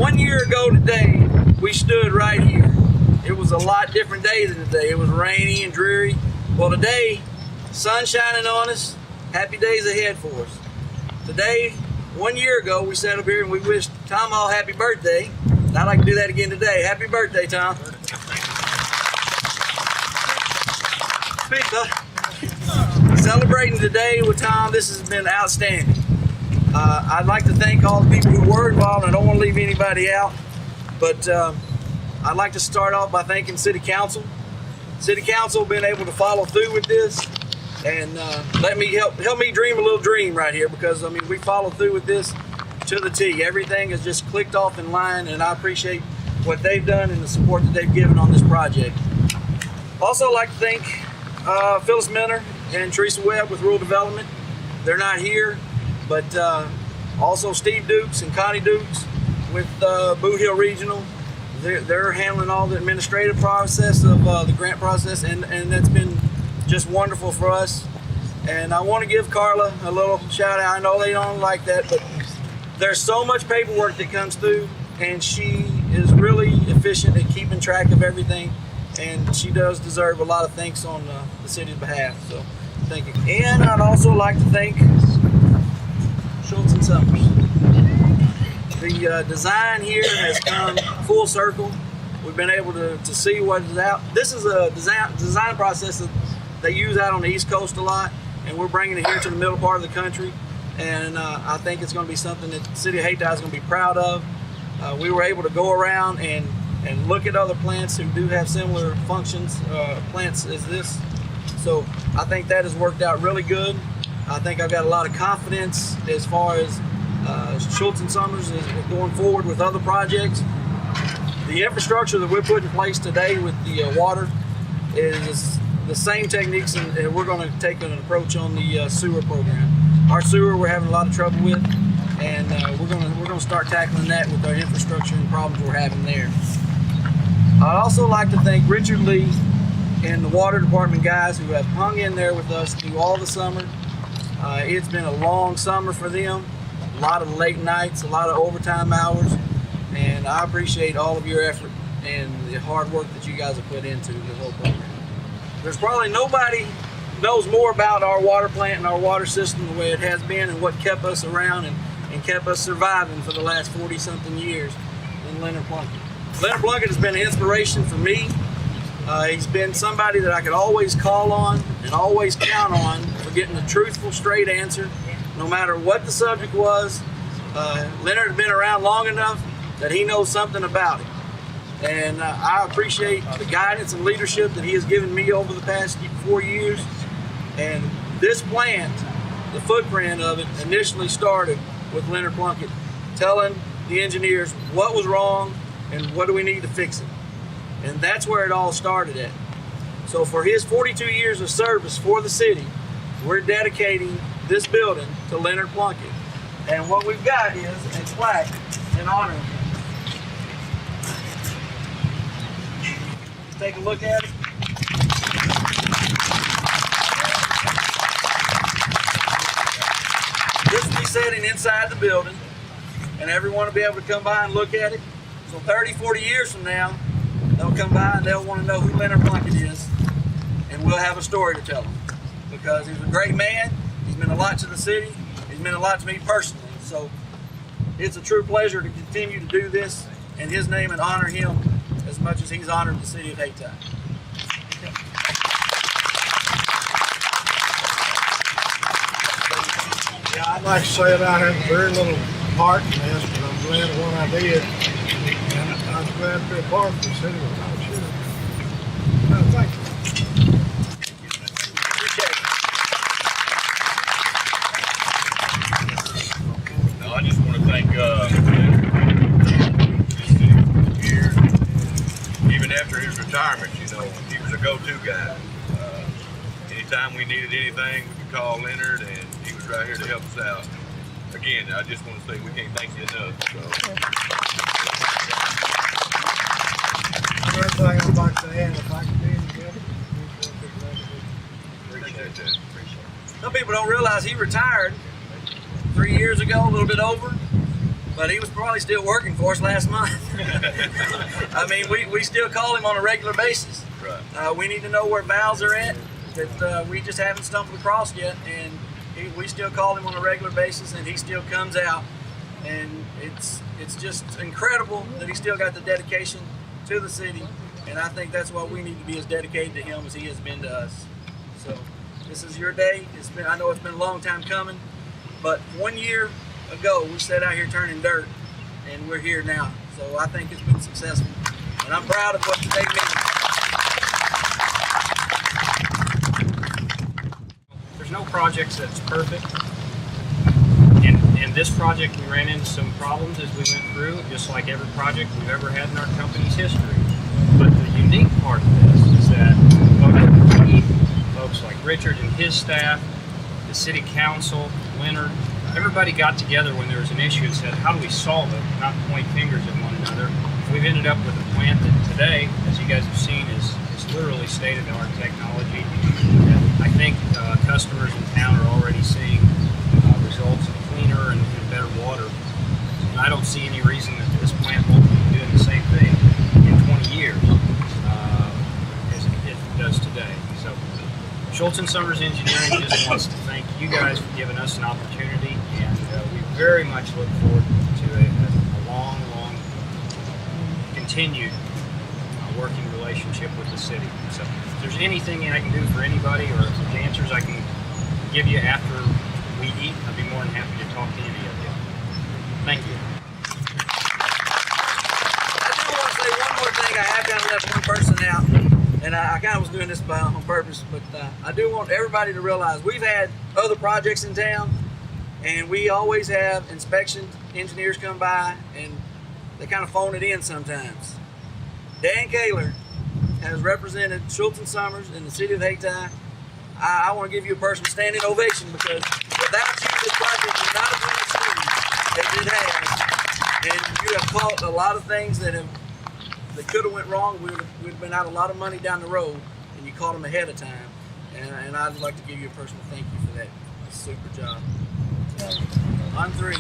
1 year ago today, we stood right here. It was a lot different day than today. It was rainy and dreary. Well, today, sun shining on us, happy days ahead for us. Today, 1 year ago, we sat up here and we wished Tom all happy birthday. And I'd like to do that again today. Happy birthday, Tom. Speak, huh? Celebrating today with Tom, this has been outstanding. I'd like to thank all the people who were involved. I don't want to leave anybody out, but I'd like to start off by thanking City Council. City Council been able to follow through with this and let me help me dream a little dream right here, because I mean we followed through with this to the T. Everything has just clicked off in line, and I appreciate what they've done and the support that they've given on this project. Also like to thank Phyllis Minner and Teresa Webb with Rural Development. They're not here, but also Steve Dukes and Connie Dukes with Boot Hill Regional. They're handling all the administrative process of the grant process, and that's been just wonderful for us. And I want to give Carla a little shout out. I know they don't like that, but there's so much paperwork that comes through, and she is really efficient at keeping track of everything, and she does deserve a lot of thanks on the city's behalf, so thank you. And I'd also like to thank Schultz and Summers. The design here has come full circle. We've been able to see what is out. This is a design process that they use out on the East Coast a lot, and we're bringing it here to the middle part of the country. And I think it's going to be something that the city of Hayti is going to be proud of. We were able to go around and look at other plants who do have similar functions, plants as this. So I think that has worked out really good. I think I've got a lot of confidence as far as Schultz and Summers is going forward with other projects. The infrastructure that we're putting in place today with the water is the same techniques, and we're going to take an approach on the sewer program. Our sewer we're having a lot of trouble with, and we're going to start tackling that with our infrastructure and problems we're having there. I'd also like to thank Richard Lee and the water department guys who have hung in there with us through all the summer. It's been a long summer for them, a lot of late nights, a lot of overtime hours, and I appreciate all of your effort and the hard work that you guys have put into the whole program. There's probably nobody knows more about our water plant and our water system the way it has been and what kept us around and kept us surviving for the last 40-something years than Leonard Plunkett. Leonard Plunkett has been an inspiration for me. He's been somebody that I could always call on and always count on for getting a truthful, straight answer, no matter what the subject was. Leonard has been around long enough that he knows something about it. And I appreciate the guidance and leadership that he has given me over the past 4 years. And this plant, the footprint of it, initially started with Leonard Plunkett telling the engineers what was wrong and what do we need to fix it. And that's where it all started at. So for his 42 years of service for the city, we're dedicating this building to Leonard Plunkett. And what we've got is a plaque in honor of him. Take a look at it. This will be sitting inside the building, and everyone will be able to come by and look at it. So 30, 40 years from now, they'll come by and they'll want to know who Leonard Plunkett is, and we'll have a story to tell them, because he's a great man. He's meant a lot to the city. He's meant a lot to me personally. So it's a true pleasure to continue to do this in his name and honor him as much as he's honored the city of Hayti. Yeah, I'd like to say that I had a very little part in this, but I'm glad of what I did. And I'm glad to be a part of the city without you. Thank you. No, I just want to thank here. Even after his retirement, you know, he was a go-to guy. Anytime we needed anything, we could call Leonard, and he was right here to help us out. Again, I just want to say we can't thank you enough. So. Another thing I'd like to add, if I could be together, Appreciate that. Some people don't realize he retired 3 years ago, a little bit over. but he was probably still working for us last month. I mean, we still call him on a regular basis. Right. We need to know where valves are at that we just haven't stumbled across yet, and we still call him on a regular basis, and he still comes out, and it's just incredible that he still got the dedication to the city, and I think that's why we need to be as dedicated to him as he has been to us. So this is your day. I know it's been a long time coming, but 1 year ago we set out here turning dirt, and we're here now. So I think it's been successful, and I'm proud of what today means. There's no projects that's perfect. In this project, we ran into some problems as we went through, just like every project we've ever had in our company's history. But the unique part of this is that folks like Richard and his staff, the city council, Leonard, everybody got together when there was an issue and said, how do we solve it, not point fingers at one another. We've ended up with a plant that today, as you guys have seen, is literally state-of-the-art technology. And I think customers in town are already seeing results of cleaner and better water. And I don't see any reason that this plant won't be doing the same thing in 20 years as it does today. So Schultz & Summers Engineering just wants to thank you guys for giving us an opportunity, and we very much look forward to a long, continued working relationship with the city. So if there's anything I can do for anybody, or if there's answers I can give you after we eat, I'd be more than happy to talk to any of you. Thank you. I do want to say one more thing. I have kind of left one person out, and I kind of was doing this on purpose, but I do want everybody to realize we've had other projects in town, and we always have inspection engineers come by, and they kind of phone it in sometimes. Dan Kaler has represented Schultz & Summers in the city of Hayti. I want to give you a personal standing ovation, because without you, this project would not have been as smooth as it has. And you have caught a lot of things that could have went wrong. We'd have been out a lot of money down the road, and you caught them ahead of time. And I'd like to give you a personal thank you for that. Super job. On 3.